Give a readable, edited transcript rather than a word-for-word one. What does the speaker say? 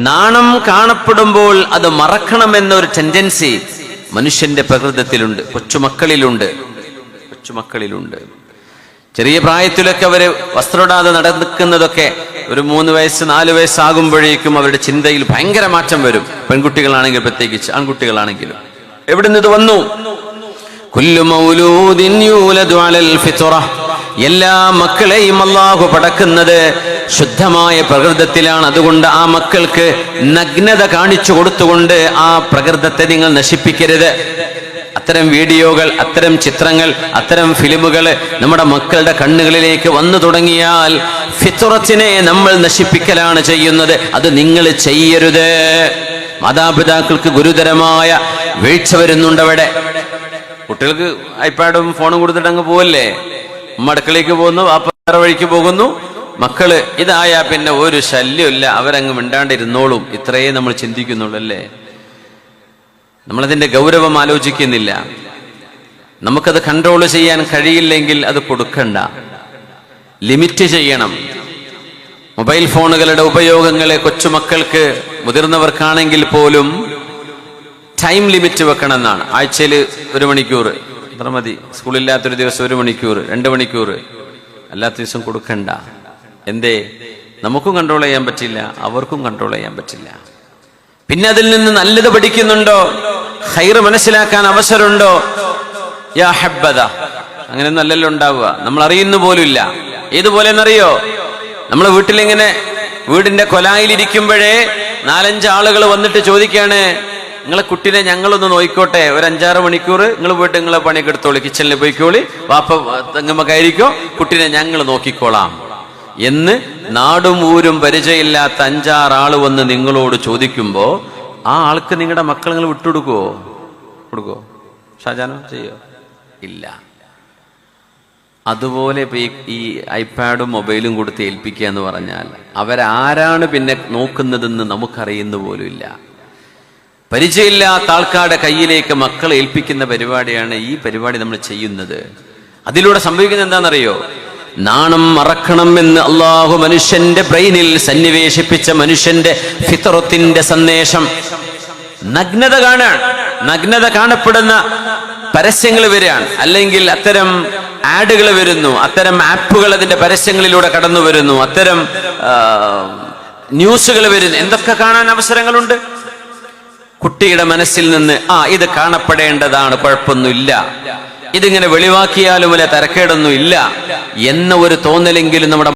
നാണം കാണപ്പെടുമ്പോൾ അത് മറക്കണമെന്നൊരു ടെൻഡൻസി മനുഷ്യന്റെ പ്രകൃതത്തിലുണ്ട്, കൊച്ചുമക്കളിലുണ്ട്. ചെറിയ പ്രായത്തിലൊക്കെ അവര് വസ്ത്രമിടാതെ നടക്കുന്നതൊക്കെ ഒരു 3 വയസ്സ് 4 വയസ്സാകുമ്പോഴേക്കും അവരുടെ ചിന്തയിൽ ഭയങ്കര മാറ്റം വരും. പെൺകുട്ടികളാണെങ്കിൽ പ്രത്യേകിച്ച്, ആൺകുട്ടികളാണെങ്കിലും. എവിടുന്ന് ഇത് വന്നു? കുല്ലു മൗലൂദിൻ യൂലദു അലൽ ഫിത്ര. എല്ലാ മക്കളെയും അല്ലാഹു പടക്കുന്നത് ശുദ്ധമായ പ്രകൃതത്തിലാണ്. അതുകൊണ്ട് ആ മക്കൾക്ക് നഗ്നത കാണിച്ചു കൊടുത്തുകൊണ്ട് ആ പ്രകൃതത്തെ നിങ്ങൾ നശിപ്പിക്കരുത്. അത്തരം വീഡിയോകൾ, അത്തരം ചിത്രങ്ങൾ, അത്തരം ഫിലിമുകൾ നമ്മുടെ മക്കളുടെ കണ്ണുകളിലേക്ക് വന്നു തുടങ്ങിയാൽ ഫിത്രത്തിനെ നമ്മൾ നശിപ്പിക്കലാണ് ചെയ്യുന്നത്. അത് നിങ്ങൾ ചെയ്യരുത്. മാതാപിതാക്കൾക്ക് ഗുരുതരമായ വീഴ്ച വരുന്നുണ്ട് അവിടെ. കുട്ടികൾക്ക് ഐപാഡും ഫോണും കൊടുത്തിട്ട് അങ്ങ് പോവല്ലേ. അടുക്കളയ്ക്ക് പോകുന്നു, വേറെ വഴിക്ക് പോകുന്നു. മക്കള് ഇതായാ പിന്നെ ഒരു ശല്യമില്ല, അവരങ്ങ് മിണ്ടാണ്ടിരുന്നോളും. ഇത്രയേ നമ്മൾ ചിന്തിക്കുന്നുള്ളൂ അല്ലേ? നമ്മളതിന്റെ ഗൗരവം ആലോചിക്കുന്നില്ല. നമുക്കത് കൺട്രോൾ ചെയ്യാൻ കഴിയില്ലെങ്കിൽ അത് കൊടുക്കണ്ട, ലിമിറ്റ് ചെയ്യണം. മൊബൈൽ ഫോണുകളുടെ ഉപയോഗങ്ങളെ കൊച്ചുമക്കൾക്ക്, മുതിർന്നവർക്കാണെങ്കിൽ പോലും ടൈം ലിമിറ്റ് വെക്കണം എന്നാണ്. ആഴ്ചയിൽ 1 മണിക്കൂർ അത്ര മതി. സ്കൂളില്ലാത്തൊരു ദിവസം 1 മണിക്കൂർ, 2 മണിക്കൂർ, അല്ലാത്ത ദിവസം കൊടുക്കണ്ട. എന്തേ? നമുക്കും കൺട്രോൾ ചെയ്യാൻ പറ്റില്ല, അവർക്കും കൺട്രോൾ ചെയ്യാൻ പറ്റില്ല. പിന്നെ അതിൽ നിന്ന് നല്ലത് പഠിക്കുന്നുണ്ടോ? ഖൈർ മനസ്സിലാക്കാൻ അവസരമുണ്ടോ? യാ ഹബ്ബദ, അങ്ങനെയൊന്നും അല്ലല്ലോ ഉണ്ടാവുക. നമ്മൾ അറിയുന്ന പോലും ഇല്ല. ഏതുപോലെ എന്നറിയോ? നമ്മളെ വീട്ടിലിങ്ങനെ വീടിന്റെ കൊലായിലിരിക്കുമ്പോഴേ 4-5 ആളുകൾ വന്നിട്ട് ചോദിക്കാണ്, നിങ്ങളെ കുട്ടീനെ ഞങ്ങളൊന്ന് നോയിക്കോട്ടെ, ഒരു 5-6 മണിക്കൂർ നിങ്ങൾ പോയിട്ട് നിങ്ങളെ പണിയൊക്കെ എടുത്തോളി, കിച്ചണിൽ പോയിക്കോളി, വാപ്പ തെങ്ങുമ്മ കയറിക്കോ, കുട്ടീനെ ഞങ്ങൾ നോക്കിക്കോളാം എന്ന് നാടും ഊരും പരിചയമില്ലാത്ത 5-6 ആള് വന്ന് നിങ്ങളോട് ചോദിക്കുമ്പോ ആ ആൾക്ക് നിങ്ങളുടെ മക്കൾ നിങ്ങൾ കൊടുക്കുവോ? ഷാജാനോ ചെയ്യോ? ഇല്ല. അതുപോലെ ഈ ഐപാഡും മൊബൈലും കൊടുത്ത് ഏൽപ്പിക്കുക എന്ന് പറഞ്ഞാൽ അവരാരാണ് പിന്നെ നോക്കുന്നതെന്ന് നമുക്കറിയുന്ന പോലും ഇല്ല. പരിചയമില്ലാത്ത ആൾക്കാരുടെ കയ്യിലേക്ക് മക്കളെ ഏൽപ്പിക്കുന്ന പരിപാടിയാണ് ഈ പരിപാടി നമ്മൾ ചെയ്യുന്നത്. അതിലൂടെ സംഭവിക്കുന്നത് എന്താണെന്നറിയോ? നാണം മറക്കണമെന്ന് അള്ളാഹു മനുഷ്യന്റെ ബ്രെയിനിൽ സന്നിവേശിപ്പിച്ച മനുഷ്യന്റെ ഫിത്രത്തിന്റെ സന്ദേശം നഗ്നത കാണപ്പെടുന്ന പരസ്യങ്ങൾ വരികയാണ്, അല്ലെങ്കിൽ അത്തരം ആഡുകൾ വരുന്നു, അത്തരം ആപ്പുകൾ അതിന്റെ പരസ്യങ്ങളിലൂടെ കടന്നു വരുന്നു, അത്തരം ന്യൂസുകൾ വരുന്നു. എന്തൊക്കെ കാണാൻ അവസരങ്ങളുണ്ട്. കുട്ടിയുടെ മനസ്സിൽ നിന്ന് ഇത് കാണപ്പെടേണ്ടതാണ്, കുഴപ്പമൊന്നുമില്ല, ഇതിങ്ങനെ വെളിവാക്കിയാലും വല്ല തരക്കേടൊന്നും ഇല്ല എന്ന ഒരു തോന്നലെങ്കിലും നമ്മുടെ